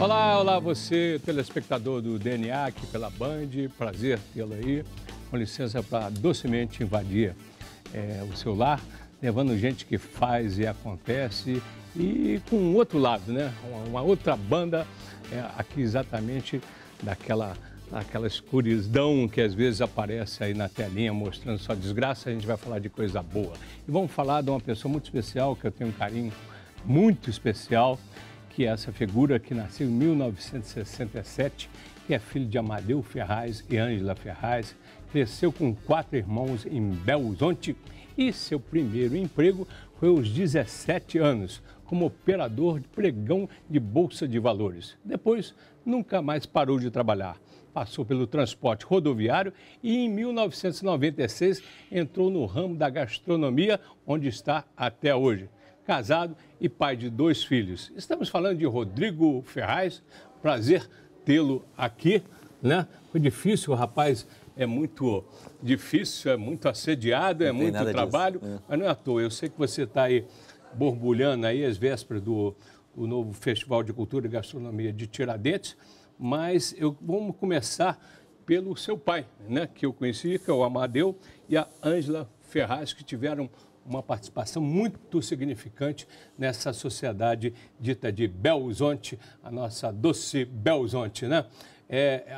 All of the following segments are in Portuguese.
Olá, olá você, telespectador do DNA aqui pela Band, prazer tê-lo aí. Com licença para docemente invadir o seu lar, levando gente que faz e acontece e com um outro lado, né? Uma outra banda aqui exatamente daquela escuridão que às vezes aparece aí na telinha mostrando só desgraça. A gente vai falar de coisa boa. E vamos falar de uma pessoa muito especial, que eu tenho um carinho muito especial, que é essa figura que nasceu em 1967, que é filho de Amadeu Ferraz e Ângela Ferraz, cresceu com 4 irmãos em Belo Horizonte e seu primeiro emprego foi aos 17 anos, como operador de pregão de bolsa de valores. Depois, nunca mais parou de trabalhar. Passou pelo transporte rodoviário e em 1996 entrou no ramo da gastronomia, onde está até hoje. Casado e pai de 2 filhos. Estamos falando de Rodrigo Ferraz, prazer tê-lo aqui, né? Foi difícil, o rapaz é muito difícil, é muito assediado, é muito trabalho, mas não é à toa. Eu sei que você está aí borbulhando aí às vésperas do novo Festival de Cultura e Gastronomia de Tiradentes, mas vamos começar pelo seu pai, né? Que eu conheci, que é o Amadeu, e a Ângela Ferraz, que tiveram uma participação muito significante nessa sociedade dita de Belo Horizonte, a nossa doce Belo Horizonte, né?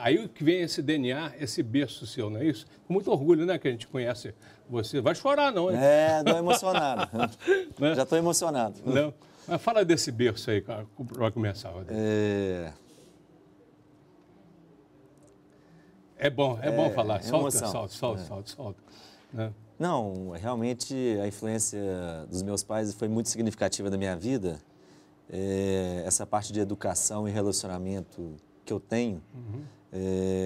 Aí que vem esse DNA, esse berço seu, não é isso? Com muito orgulho, né, que a gente conhece você. Vai chorar, não, hein? Estou emocionado. Né? Já estou emocionado. Não. Mas fala desse berço aí, para começar. É bom falar. Solta. Né? Não, realmente a influência dos meus pais foi muito significativa na minha vida. Essa parte de educação e relacionamento que eu tenho,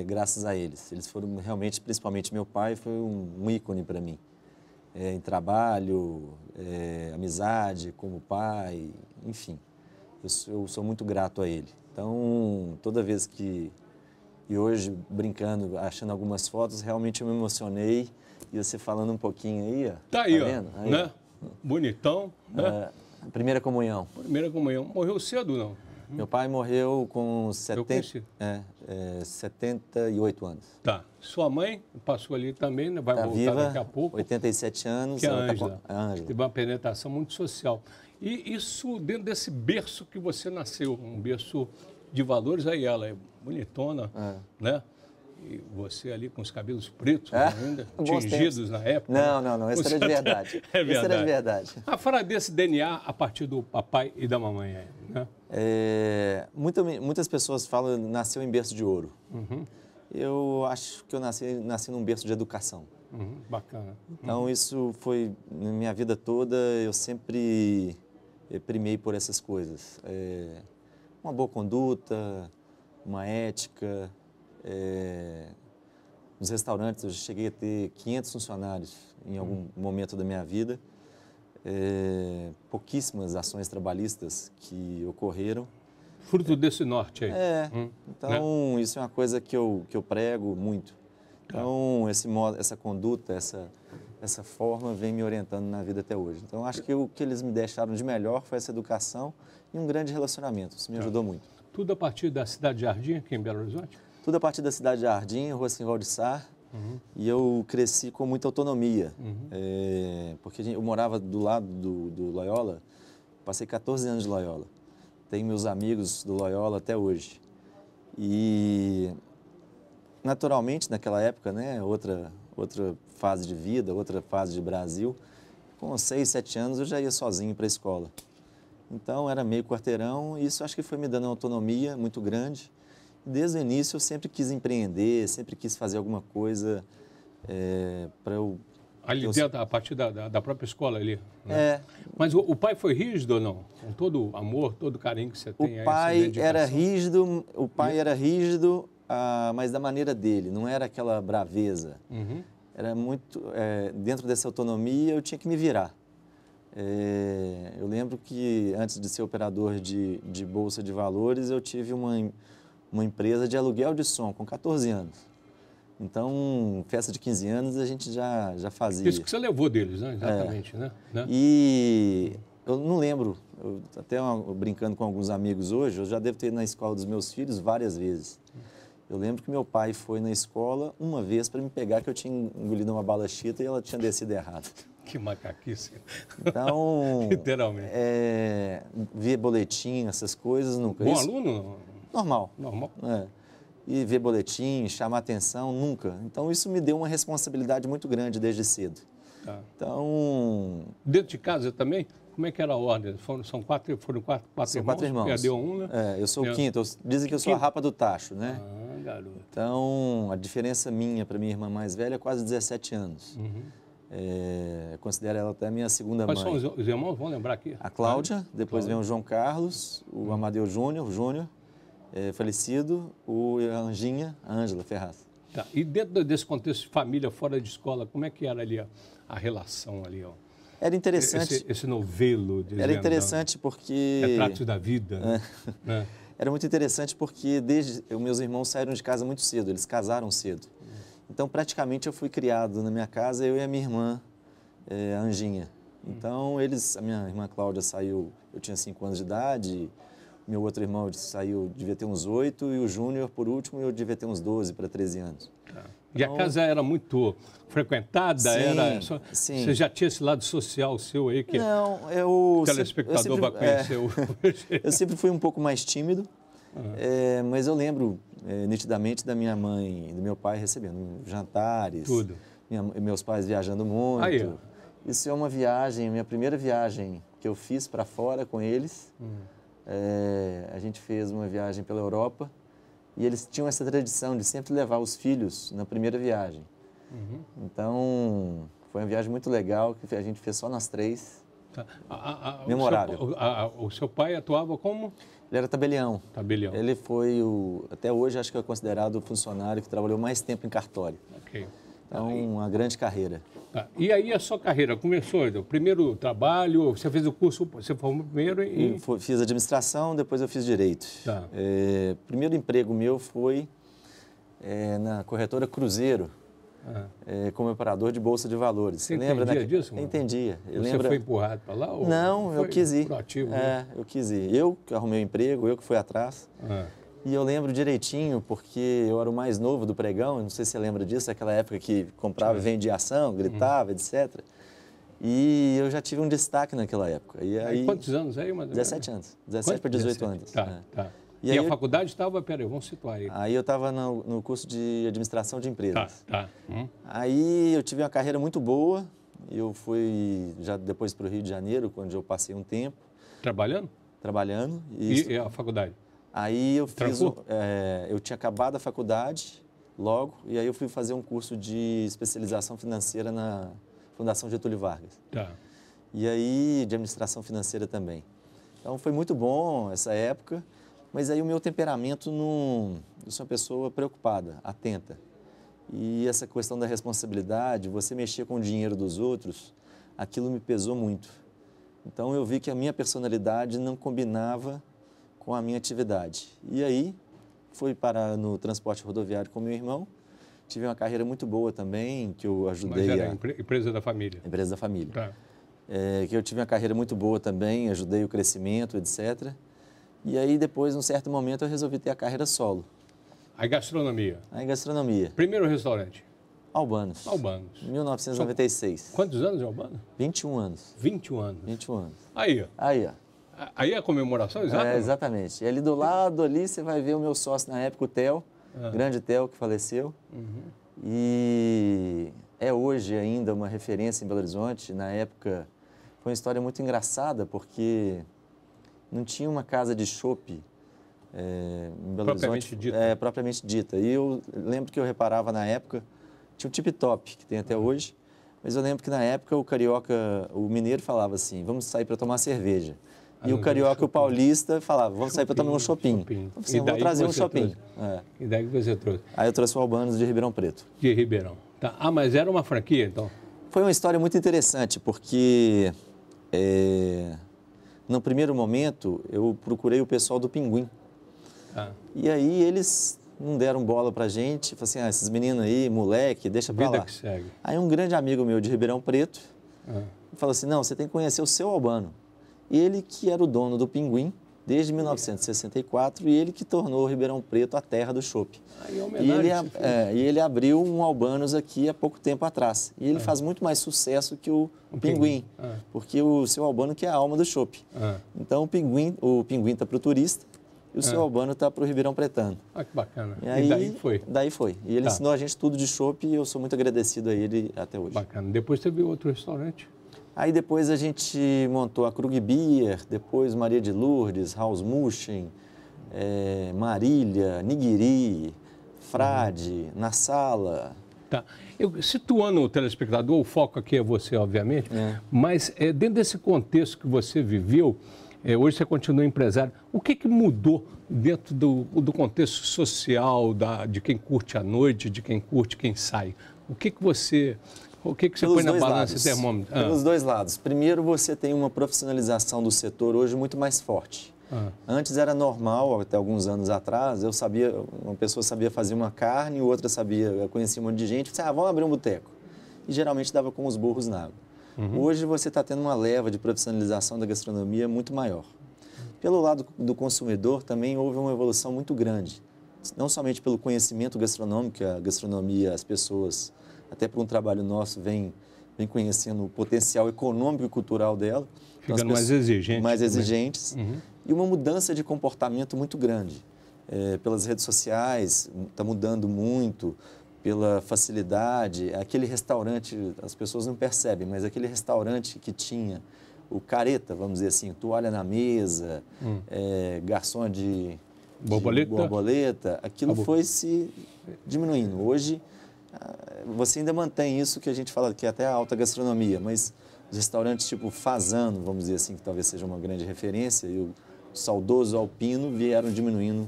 graças a eles. Eles foram realmente, principalmente meu pai, foi um ícone para mim. Em trabalho, amizade como pai, enfim. Eu sou muito grato a ele. Então, toda vez que... E hoje, brincando, achando algumas fotos, realmente eu me emocionei. E você falando um pouquinho aí, ó. Tá aí, vendo? Aí, né? Bonitão, né? Primeira comunhão. Primeira comunhão. Morreu cedo, não? Meu pai morreu com 78 anos. Tá. Sua mãe passou ali também, né? Vai voltar viva, daqui a pouco. 87 anos. Que é a Ângela. Ângela. Teve uma penetração muito social. E isso dentro desse berço que você nasceu, um berço de valores, aí ela é bonitona, né? E você ali com os cabelos pretos ainda, tingidos na época. Não, isso era de verdade. É verdade. Isso era de verdade. Fala desse DNA a partir do papai e da mamãe, né? Muitas pessoas falam que nasceu em berço de ouro. Eu acho que eu nasci num berço de educação. Bacana. Então, isso foi, na minha vida toda, eu sempre primei por essas coisas. Uma boa conduta, uma ética. Nos restaurantes, eu cheguei a ter 500 funcionários em algum momento da minha vida. Pouquíssimas ações trabalhistas que ocorreram. Fruto desse norte aí. Então, né? Isso é uma coisa que eu prego muito. Então, essa conduta, essa forma vem me orientando na vida até hoje. Então, acho que o que eles me deixaram de melhor foi essa educação e um grande relacionamento. Isso me ajudou muito. Tudo a partir da Cidade de Jardim, aqui em Belo Horizonte? Tudo a partir da Cidade de Jardim, Rua Simval de Sá. E eu cresci com muita autonomia. Porque eu morava do lado do Loyola, passei 14 anos de Loyola. Tenho meus amigos do Loyola até hoje. E, naturalmente, naquela época, né, outra fase de vida, outra fase de Brasil, com 6, 7 anos eu já ia sozinho para a escola. Então, era meio quarteirão e isso acho que foi me dando uma autonomia muito grande. Desde o início eu sempre quis empreender, sempre quis fazer alguma coisa para eu... Ali dentro, a partir da própria escola ali, né? Mas o pai foi rígido ou não? Com todo o amor, todo o carinho que você tem? O pai era rígido, mas da maneira dele, não era aquela braveza. Era muito... dentro dessa autonomia eu tinha que me virar. Eu lembro que antes de ser operador de bolsa de valores, eu tive uma empresa de aluguel de som com 14 anos. Então, festa de 15 anos a gente já fazia. Isso que você levou deles, né? Exatamente, né? E eu não lembro, brincando com alguns amigos hoje, eu já devo ter ido na escola dos meus filhos várias vezes. Eu lembro que meu pai foi na escola uma vez para me pegar que eu tinha engolido uma bala chita e ela tinha descido errado. Que macaquice. Então, literalmente. Ver boletim, essas coisas, nunca. Bom aluno? Normal. Normal. E ver boletim, chamar atenção, nunca. Então, isso me deu uma responsabilidade muito grande desde cedo. Tá. Então... Dentro de casa também? Como é que era a ordem? Foram quatro irmãos? Perdeu um, né? Eu sou o quinto. Dizem que eu sou a rapa do tacho, né? Ah, garoto. Então, a diferença minha para minha irmã mais velha é quase 17 anos. Eu considero ela até a minha segunda mãe. Quais são os irmãos? Vamos lembrar aqui. A Cláudia, depois vem o João Carlos, o Amadeu Júnior, falecido, a Anjinha, a Ângela Ferraz. Tá. E dentro desse contexto de família, fora de escola, como é que era ali a relação ali? Ó? Era interessante. Esse novelo. Era interessante porque... Retratos da vida. Né? Era muito interessante porque meus irmãos saíram de casa muito cedo, eles casaram cedo. Então, praticamente, eu fui criado na minha casa, eu e a minha irmã, a Anjinha. Então, a minha irmã Cláudia saiu, eu tinha 5 anos de idade, meu outro irmão saiu, devia ter uns 8, e o Júnior, por último, eu devia ter uns 12 para 13 anos. Tá. E a casa era muito frequentada? Sim, sim. Você já tinha esse lado social seu aí? Que não, o telespectador vai conhecer eu sempre fui um pouco mais tímido, mas eu lembro nitidamente da minha mãe e do meu pai recebendo jantares. Tudo. Meus pais viajando muito. Aí, isso é uma viagem, minha primeira viagem que eu fiz para fora com eles. A gente fez uma viagem pela Europa e eles tinham essa tradição de sempre levar os filhos na primeira viagem. Então, foi uma viagem muito legal que a gente fez só nós 3. Tá. Memorável. O seu pai atuava como? Ele era tabelião. Tabelião. Ele foi, até hoje, acho que é considerado o funcionário que trabalhou mais tempo em cartório. Ok. Então, uma grande carreira. Tá. E aí a sua carreira começou, o primeiro trabalho, você fez o curso, você formou primeiro e... Fiz administração, depois eu fiz direito. Tá. Primeiro emprego meu foi na corretora Cruzeiro, como operador de bolsa de valores. Você entendia disso? Eu entendia. Você foi empurrado para lá? Ou não, eu quis ir. Proativo, eu quis ir. Eu que arrumei o emprego, eu que fui atrás. E eu lembro direitinho, porque eu era o mais novo do pregão, não sei se você lembra disso, aquela época que comprava e vendia ação, gritava, etc. E eu já tive um destaque naquela época. E aí, quantos anos aí? 17 anos. 17 para 18 anos. Tá. E aí, a faculdade estava, peraí, vamos situar aí. Aí eu estava no curso de administração de empresas. Tá. Aí eu tive uma carreira muito boa. Eu fui já depois para o Rio de Janeiro, onde eu passei um tempo. Trabalhando? Trabalhando. E a faculdade? Aí eu fiz, eu tinha acabado a faculdade logo, e aí eu fui fazer um curso de especialização financeira na Fundação Getúlio Vargas. Tá. E aí de administração financeira também. Então foi muito bom essa época, mas aí o meu temperamento eu sou uma pessoa preocupada, atenta. E essa questão da responsabilidade, você mexer com o dinheiro dos outros, aquilo me pesou muito. Então eu vi que a minha personalidade não combinava com a minha atividade. E aí, fui parar no transporte rodoviário com meu irmão. Tive uma carreira muito boa também, que eu ajudei. Mas era empresa da família? Empresa da família. Tá. Que eu tive uma carreira muito boa também, ajudei o crescimento, etc. E aí, depois, num certo momento, eu resolvi ter a carreira solo. Aí, gastronomia? Aí, gastronomia. Primeiro restaurante? Albanos. 1996. Quantos anos de Albano? 21 anos. 21 anos? 21 anos. Aí, ó. Aí a comemoração, exato? Exatamente. E ali do lado, ali, você vai ver o meu sócio na época, o Theo, grande Theo, que faleceu. E é hoje ainda uma referência em Belo Horizonte. Na época, foi uma história muito engraçada, porque não tinha uma casa de chopp em Belo Horizonte. Propriamente dita. E eu lembro que eu reparava na época, tinha o Tip Top, que tem até hoje, mas eu lembro que na época o mineiro falava assim, vamos sair para tomar cerveja. E o carioca e o paulista falavam, vamos sair para tomar um shopping. Então, assim, eu vou trazer um shopping. E daí que você trouxe? Aí eu trouxe o Albanos de Ribeirão Preto. De Ribeirão. Tá. Mas era uma franquia, então? Foi uma história muito interessante, porque no primeiro momento eu procurei o pessoal do Pinguim. E aí eles não deram bola pra gente, falaram assim, esses meninos aí, moleque, deixa pra lá. Vida que segue. Aí um grande amigo meu de Ribeirão Preto falou assim, não, você tem que conhecer o seu Albano. Ele que era o dono do Pinguim desde 1964 e ele que tornou Ribeirão Preto a terra do chopp. E ele abriu um Albanos aqui há pouco tempo atrás. E ele faz muito mais sucesso que o Pinguim, porque o seu Albano que é a alma do chopp. Então o Pinguim está para o turista e o seu Albano está para o Ribeirão Pretano. Ah, que bacana. E aí, daí foi? Daí foi. E ele ensinou a gente tudo de chopp e eu sou muito agradecido a ele até hoje. Bacana. Depois teve outro restaurante? Aí depois a gente montou a Krug Beer, depois Maria de Lourdes, House Mushin, Marília, Nigiri, Frade, Na Sala. Tá. Situando o telespectador, o foco aqui é você, obviamente, mas dentro desse contexto que você viveu, hoje você continua empresário, o que mudou dentro do contexto social de quem curte a noite, de quem curte, quem sai? O que você põe na balança esse termômetro? Pelos dois lados. Primeiro, você tem uma profissionalização do setor hoje muito mais forte. Antes era normal, até alguns anos atrás, uma pessoa sabia fazer uma carne, outra eu conhecia um monte de gente, vamos abrir um boteco. E geralmente dava com os burros na água. Hoje você está tendo uma leva de profissionalização da gastronomia muito maior. Pelo lado do consumidor também houve uma evolução muito grande. Não somente pelo conhecimento gastronômico, a gastronomia, as pessoas, até por um trabalho nosso, vem conhecendo o potencial econômico e cultural dela. Ficando mais exigentes. Mais exigentes. E uma mudança de comportamento muito grande. Pelas redes sociais, está mudando muito, pela facilidade. Aquele restaurante, as pessoas não percebem, mas aquele restaurante que tinha o careta, vamos dizer assim, toalha na mesa, garçom de borboleta, aquilo foi se diminuindo. Hoje, você ainda mantém isso que a gente fala que é até a alta gastronomia, mas os restaurantes tipo Fazano, vamos dizer assim, que talvez seja uma grande referência, e o saudoso Alpino vieram diminuindo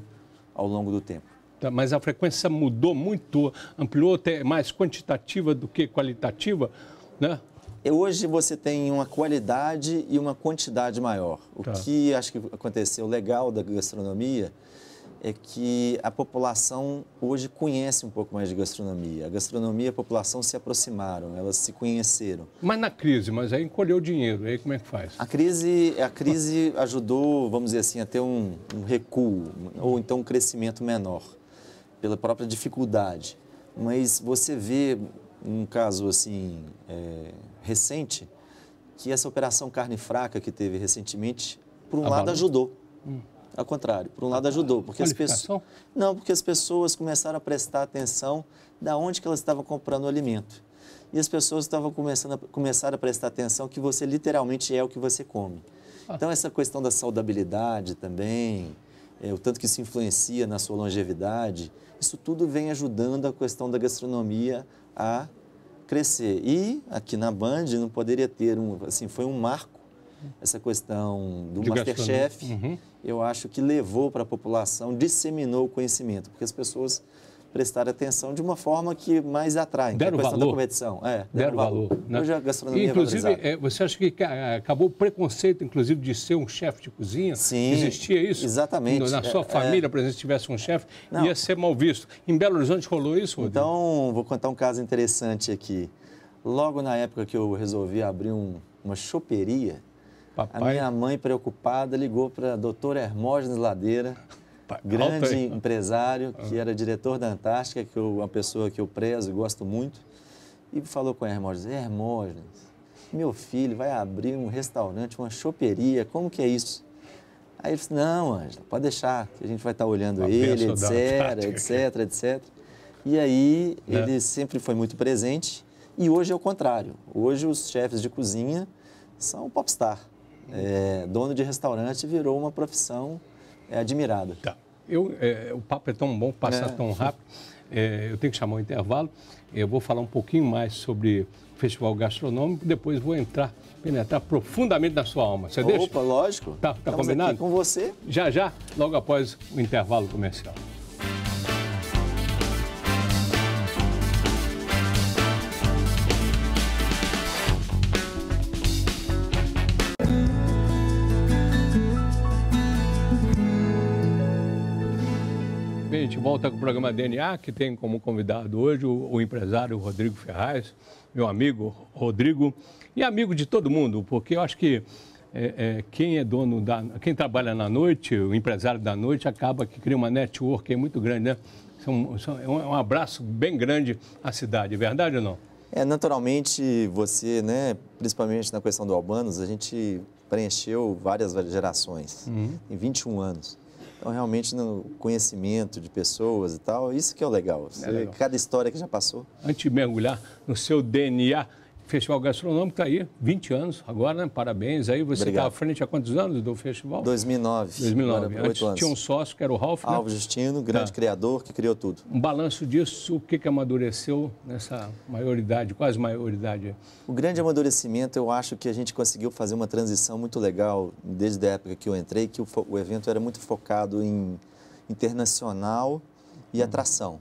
ao longo do tempo. Tá, mas a frequência mudou muito, ampliou, até mais quantitativa do que qualitativa, né? Hoje você tem uma qualidade e uma quantidade maior. O que acho que aconteceu legal da gastronomia é que a população hoje conhece um pouco mais de gastronomia. A gastronomia e a população se aproximaram, elas se conheceram. Mas na crise, aí encolheu dinheiro, aí como é que faz? A crise ajudou, vamos dizer assim, a ter um recuo, ou então um crescimento menor, pela própria dificuldade. Mas você vê, um caso assim, recente, que essa operação carne fraca que teve recentemente, por um lado ajudou. Ao contrário, por um lado ajudou, porque porque as pessoas começaram a prestar atenção de onde que elas estavam comprando o alimento. E as pessoas começaram a prestar atenção que você literalmente é o que você come. Então essa questão da saudabilidade também, o tanto que isso influencia na sua longevidade, isso tudo vem ajudando a questão da gastronomia a crescer. E aqui na Band não poderia ter foi um marco essa questão do Masterchef. Eu acho que levou para a população, disseminou o conhecimento, porque as pessoas prestaram atenção de uma forma que mais atrai. Deram a questão valor. Da competição. Deram valor. Né? Hoje a gastronomia inclusive, você acha que acabou o preconceito, inclusive, de ser um chefe de cozinha? Sim, existia isso? Exatamente. Na sua família, por exemplo, se tivesse um chefe, ia ser mal visto. Em Belo Horizonte rolou isso, Rodrigo? Então, vou contar um caso interessante aqui. Logo na época que eu resolvi abrir uma choperia, a minha mãe, preocupada, ligou para o Dr. Hermógenes Ladeira, grande empresário, que era diretor da Antártica, que uma pessoa que eu prezo e gosto muito, e falou com o Hermógenes: Hermógenes, meu filho vai abrir um restaurante, uma choperia, como que é isso? Aí ele disse: não, Ângela, pode deixar, que a gente vai estar olhando ele, etc. E aí ele sempre foi muito presente, e hoje é o contrário. Hoje os chefes de cozinha são popstar. Dono de restaurante virou uma profissão admirada. Tá. O papo é tão bom, passa tão rápido. Eu tenho que chamar um intervalo. Eu vou falar um pouquinho mais sobre o Festival Gastronômico, depois vou penetrar profundamente na sua alma. Você deixa? Opa, lógico. Tá combinado? Aqui com você. Já, logo após o intervalo comercial. A gente volta com o programa DNA, que tem como convidado hoje o empresário Rodrigo Ferraz, meu amigo Rodrigo, e amigo de todo mundo, porque eu acho que quem é dono quem trabalha na noite, o empresário da noite, acaba que cria uma network muito grande, né? É um abraço bem grande à cidade, é verdade ou não? Naturalmente, você, né, principalmente na questão do Albanos, a gente preencheu várias gerações, em 21 anos. Então, realmente, no conhecimento de pessoas e tal, isso que é o legal. Legal. Cada história que já passou. Antes de mergulhar no seu DNA, Festival Gastronômico está aí, 20 anos agora, né? Parabéns. Aí você está à frente há quantos anos do festival? 2009. 2009. Agora, Antes 8 anos. Tinha um sócio, que era o Ralph, né? Alvo Justino, grande criador, que criou tudo. Um balanço disso, o que amadureceu nessa maioridade, quase maioridade? O grande amadurecimento, eu acho que a gente conseguiu fazer uma transição muito legal desde a época que eu entrei, que o evento era muito focado em internacional e atração.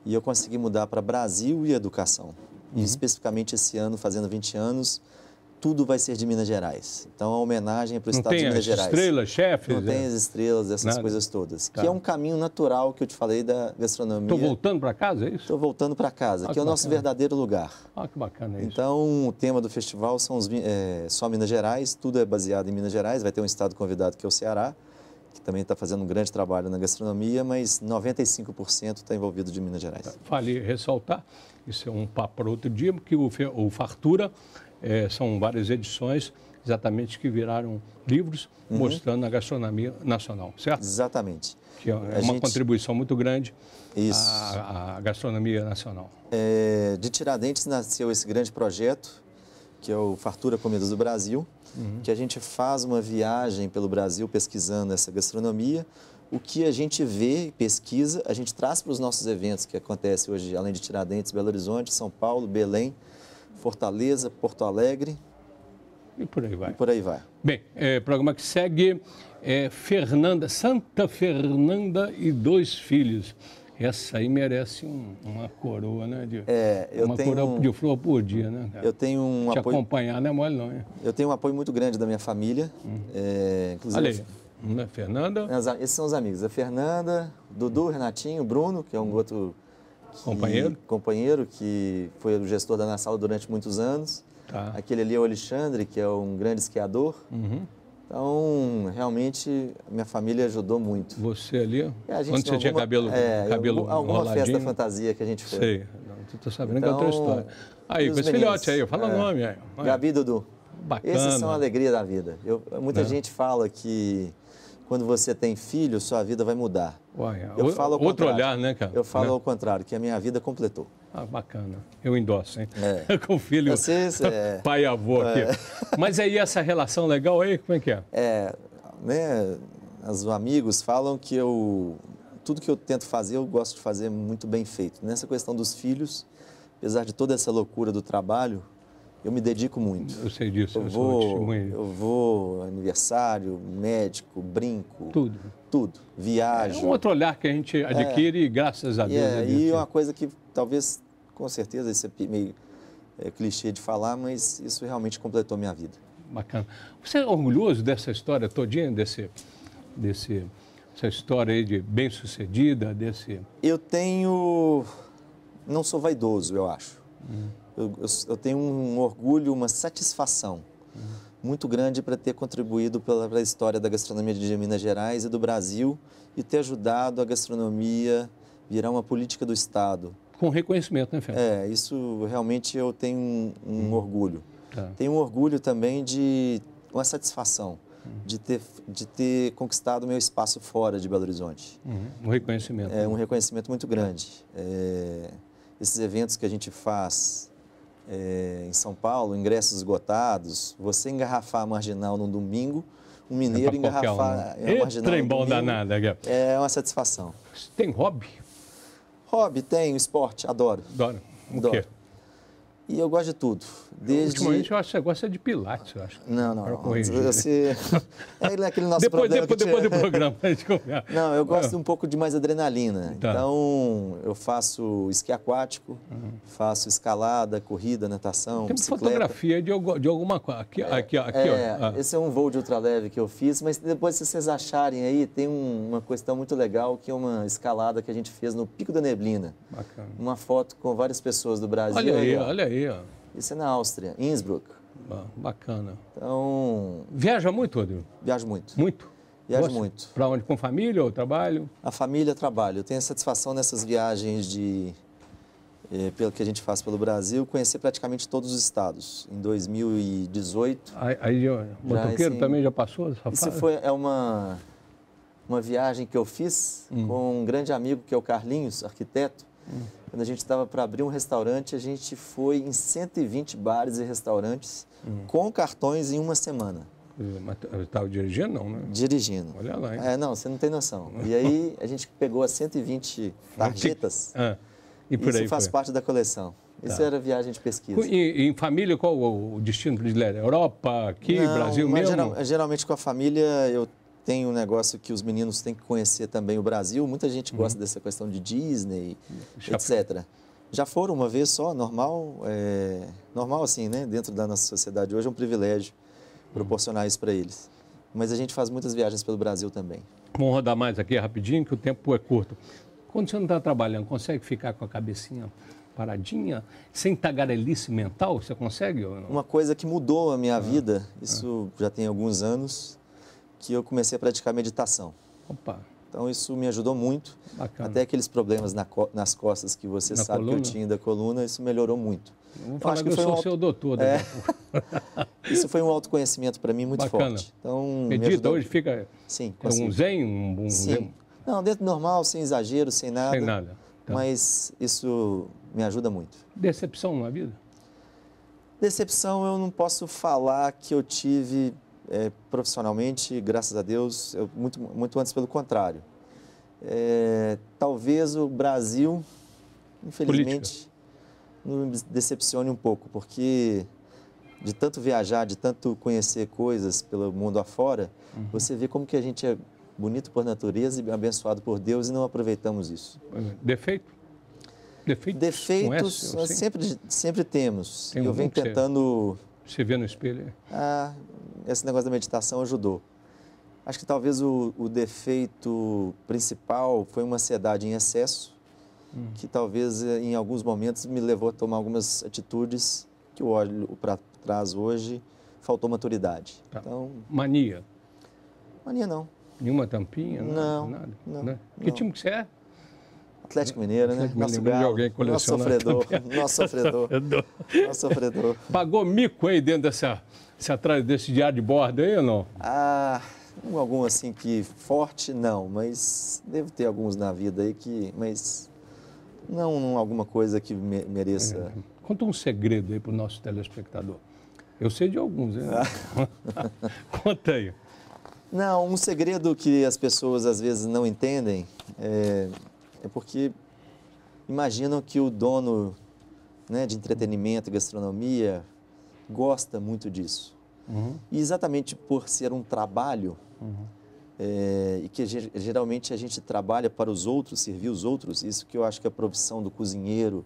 E eu consegui mudar para Brasil e educação. E especificamente esse ano, fazendo 20 anos, tudo vai ser de Minas Gerais. Então, a homenagem é para o estado de Minas Gerais. Não tem as estrelas, chefes? Não tem as estrelas, essas coisas todas. Tá. Que é um caminho natural que eu te falei da gastronomia. Estou voltando para casa, é isso? Estou voltando para casa, que é o nosso verdadeiro lugar. Que bacana isso. Então, o tema do festival são só Minas Gerais, tudo é baseado em Minas Gerais. Vai ter um estado convidado que é o Ceará, que também está fazendo um grande trabalho na gastronomia, mas 95% está envolvido de Minas Gerais. Vale ressaltar, isso é um papo para outro dia, que o Fartura são várias edições exatamente que viraram livros mostrando a gastronomia nacional, certo? Exatamente. Que é uma contribuição muito grande à gastronomia nacional. De Tiradentes nasceu esse grande projeto, que é o Fartura Comidas do Brasil, que a gente faz uma viagem pelo Brasil pesquisando essa gastronomia. O que a gente vê e pesquisa, a gente traz para os nossos eventos que acontecem hoje, além de Tiradentes, Belo Horizonte, São Paulo, Belém, Fortaleza, Porto Alegre. E por aí vai. E por aí vai. Bem, programa que segue Santa Fernanda e 2 filhos. Essa aí merece uma coroa, né? Coroa de flor por dia, né, cara? Eu tenho um Te apoio... acompanhar não é mole não, hein? Eu tenho um apoio muito grande da minha família. Inclusive... Olha aí, né, Fernanda? Esses são os amigos. A Fernanda, Dudu, Renatinho, Bruno, que é um outro... Companheiro, que foi o gestor da Nassau durante muitos anos. Tá. Aquele ali é o Alexandre, que é um grande esquiador. Então, realmente, minha família ajudou muito. Você ali, onde você tinha cabelo alguma enroladinho? festa fantasia que a gente fez. Sei, tu tá sabendo que é outra história. Aí, com esse filhote aí, fala o nome aí. Gabi e Dudu. Bacana. Esses são a alegria da vida. Muita gente fala que quando você tem filho, sua vida vai mudar. Eu falo outro olhar, né, cara? Eu falo ao contrário, que a minha vida completou. Bacana. Eu endosso, hein? Com filho, pai e avô aqui. Mas aí essa relação legal aí, como é que é? Os amigos falam que tudo que eu tento fazer, eu gosto de fazer muito bem feito. Nessa questão dos filhos, apesar de toda essa loucura do trabalho, eu me dedico muito. Eu sei disso, eu vou aniversário, médico, brinco. Tudo. Viajo. É um outro olhar que a gente adquire, graças a Deus. E uma coisa que talvez, com certeza, isso é meio clichê de falar, mas isso realmente completou minha vida. Bacana. Você é orgulhoso dessa história todinha, essa história aí de bem-sucedida, Eu não sou vaidoso, eu acho. Eu tenho um orgulho, uma satisfação muito grande para ter contribuído para a história da gastronomia de Minas Gerais e do Brasil e ter ajudado a gastronomia virar uma política do Estado. Com reconhecimento, né, Fernando? Isso realmente eu tenho um orgulho. Tenho um orgulho também uma satisfação de ter conquistado o meu espaço fora de Belo Horizonte. Um reconhecimento. Um reconhecimento muito grande. Esses eventos que a gente faz em São Paulo, ingressos esgotados, você engarrafar a Marginal num domingo, um mineiro engarrafar a Marginal trem bom danado. É uma satisfação. Tem hobby? Hobby, tenho, esporte, adoro. Adoro. O quê? E eu gosto de tudo. Ultimamente eu acho que você gosta de pilates, eu acho. Não. É aquele nosso depois do programa a gente conversa. Não, eu gosto um pouco de mais adrenalina. Tá. Então, eu faço esqui aquático, faço escalada, corrida, natação, tem bicicleta. Fotografia de alguma coisa. Aqui, ó. Esse é um voo de ultraleve que eu fiz, mas depois, se vocês acharem aí, tem uma questão muito legal, que é uma escalada que a gente fez no Pico da Neblina. Bacana. Uma foto com várias pessoas do Brasil. Olha aí, ó. Isso é na Áustria, Innsbruck. Bacana. Então... Viaja muito, Rodrigo? Viajo muito. Muito? Viajo muito. Para onde? Com família ou trabalho? A família, trabalho. Eu tenho satisfação nessas viagens pelo que a gente faz pelo Brasil, conhecer praticamente todos os estados. Em 2018... Aí o motoqueiro também já passou essa fase? Isso é uma viagem que eu fiz com um grande amigo, que é o Carlinhos, arquiteto. Quando a gente estava para abrir um restaurante, a gente foi em 120 bares e restaurantes com cartões em uma semana. Mas estava dirigindo, não, né? Dirigindo. Olha lá, hein? Não, você não tem noção. E aí a gente pegou as 120 tarjetas. E por aí faz foi. parte da coleção. Isso era viagem de pesquisa. E em família, qual o destino predileto? Europa, aqui, não, Brasil mesmo? Geralmente com a família eu tenho um negócio que os meninos têm que conhecer também o Brasil. Muita gente gosta dessa questão de Disney, etc. Já foram uma vez só, normal assim, né? Dentro da nossa sociedade hoje é um privilégio proporcionar isso para eles. Mas a gente faz muitas viagens pelo Brasil também. Vamos rodar mais aqui rapidinho, que o tempo é curto. Quando você não está trabalhando, consegue ficar com a cabecinha paradinha, sem tagarelice mental? Você consegue ou não? Uma coisa que mudou a minha vida, isso já tem alguns anos, que eu comecei a praticar meditação. Opa! Então isso me ajudou muito. Bacana. Até aqueles problemas nas costas que você sabe coluna? Que eu tinha da coluna, isso melhorou muito. Vamos falar que eu sou seu doutor. Isso foi um autoconhecimento para mim muito Bacana. Forte. Então, medita hoje, fica Sim, um zen? Sim. Não, dentro do normal, sem exagero, sem nada. Sem nada. Tá. Mas isso me ajuda muito. Decepção na vida? Decepção eu não posso falar que eu tive profissionalmente, graças a Deus, muito antes pelo contrário. Talvez o Brasil, infelizmente, nos decepcione um pouco, porque de tanto viajar, de tanto conhecer coisas pelo mundo afora, você vê como que a gente é bonito por natureza e abençoado por Deus e não aproveitamos isso. Defeito? Defeitos nós sempre temos. Eu venho tentando... Você vê no espelho? Esse negócio da meditação ajudou. Acho que talvez o defeito principal foi uma ansiedade em excesso, que talvez em alguns momentos me levou a tomar algumas atitudes que eu olho para trás hoje, faltou maturidade. Tá. Então, mania? Mania não. Nenhuma tampinha? Não. Nada? Não. Que time que você é? Atlético Mineiro, né? Nosso galo, nosso sofredor. Pagou mico aí dentro desse diário de bordo aí ou não? Algum assim que forte, não, mas devo ter alguns na vida aí mas não alguma coisa que mereça. Conta um segredo aí para o nosso telespectador. Eu sei de alguns, né? Conta aí. Não, um segredo que as pessoas às vezes não entendem é porque imaginam que o dono, né, de entretenimento e gastronomia gosta muito disso. E exatamente por ser um trabalho, e que geralmente a gente trabalha para os outros, servir os outros, isso que eu acho que a profissão do cozinheiro,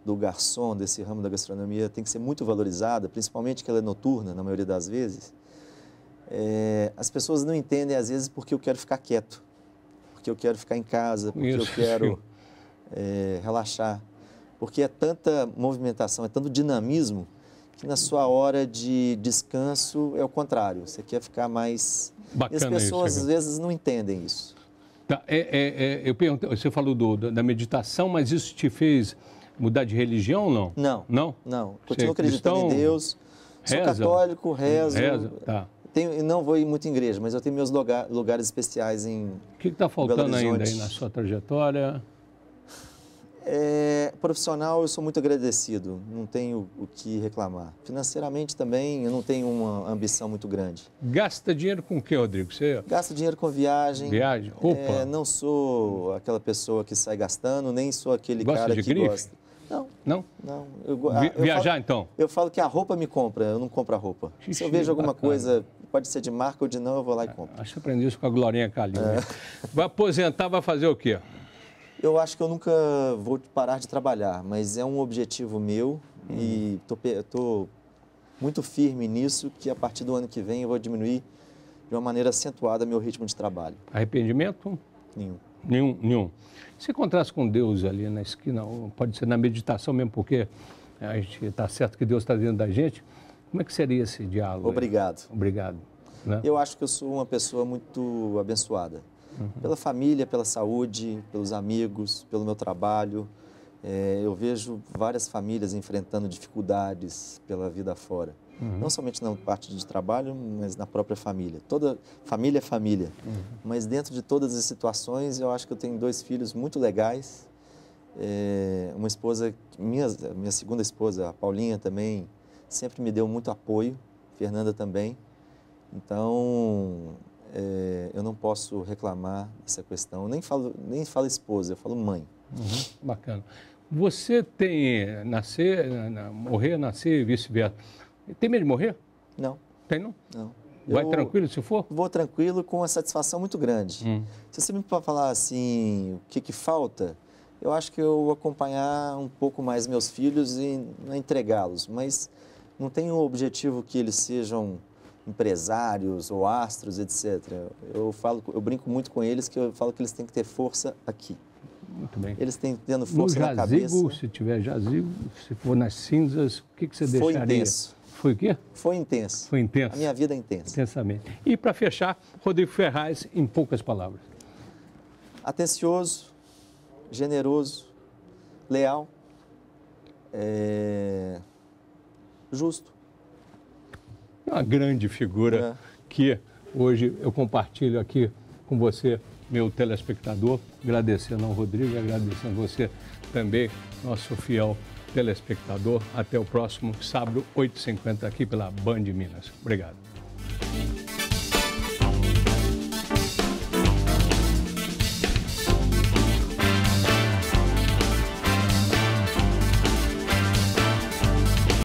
do garçom, desse ramo da gastronomia tem que ser muito valorizada, principalmente que ela é noturna, na maioria das vezes. As pessoas não entendem, às vezes, porque eu quero ficar quieto, porque eu quero ficar em casa, porque eu quero relaxar, porque é tanta movimentação, é tanto dinamismo, que na sua hora de descanso é o contrário, você quer ficar mais... Bacana. E as pessoas, às vezes, não entendem isso. Tá. Eu perguntei, você falou da meditação, mas isso te fez mudar de religião ou não? Não. Não? Não. Continuo acreditando em Deus, sou católico, rezo. Tá. Não vou ir muito em igreja, mas eu tenho meus lugares especiais em Belo Horizonte. O que está faltando ainda aí na sua trajetória? Profissional, eu sou muito agradecido, não tenho o que reclamar. Financeiramente também, eu não tenho uma ambição muito grande. Gasta dinheiro com o quê, Rodrigo? Você... Gasto dinheiro com viagem. Viagem? Roupa? Não sou aquela pessoa que sai gastando, nem sou aquele cara que gosta. Não. Não? Não. Viajar, então? Eu falo que a roupa me compra, eu não compro a roupa. Se eu vejo alguma coisa, pode ser de marca ou de não, eu vou lá e compro. Acho que aprendi isso com a Glorinha Calil. Vai aposentar, vai fazer o quê? Eu acho que eu nunca vou parar de trabalhar, mas é um objetivo meu e estou muito firme nisso, que a partir do ano que vem eu vou diminuir de uma maneira acentuada meu ritmo de trabalho. Arrependimento? Nenhum. Se encontrasse com Deus ali na esquina, ou pode ser na meditação mesmo, porque a gente está certo que Deus está dentro da gente, Como é que seria esse diálogo? Obrigado. Aí? Obrigado. Né? Eu acho que eu sou uma pessoa muito abençoada. Pela família, pela saúde, pelos amigos, pelo meu trabalho. Eu vejo várias famílias enfrentando dificuldades pela vida fora. Não somente na parte de trabalho, mas na própria família. Toda família é família. Mas dentro de todas as situações, eu acho que eu tenho 2 filhos muito legais. Uma esposa, minha segunda esposa, a Paulinha também, sempre me deu muito apoio. Fernanda também. Então, eu não posso reclamar dessa questão. Eu nem falo esposa, eu falo mãe. Bacana. Você tem morrer, nascer e vice-versa. Tem medo de morrer? Não. Tem não? Não. Vai tranquilo se for? Vou tranquilo com uma satisfação muito grande. Se você me falar assim, o que falta, eu acho que eu vou acompanhar um pouco mais meus filhos e não entregá-los. Mas não tenho o objetivo que eles sejam empresários ou astros, etc. Eu brinco muito com eles que eu falo que eles têm que ter força aqui. Muito bem. Eles têm tendo força na cabeça. Se tiver jazigo, se for nas cinzas, o que você deixaria? Foi intenso. Foi o quê? Foi intenso. Foi intenso. A minha vida é intensa. Intensamente. E para fechar, Rodrigo Ferraz, em poucas palavras. Atencioso, generoso, leal, justo. Uma grande figura que hoje eu compartilho aqui com você, meu telespectador, agradecendo ao Rodrigo e agradecendo a você também, nosso fiel telespectador. Até o próximo sábado, 8h50, aqui pela Band Minas. Obrigado.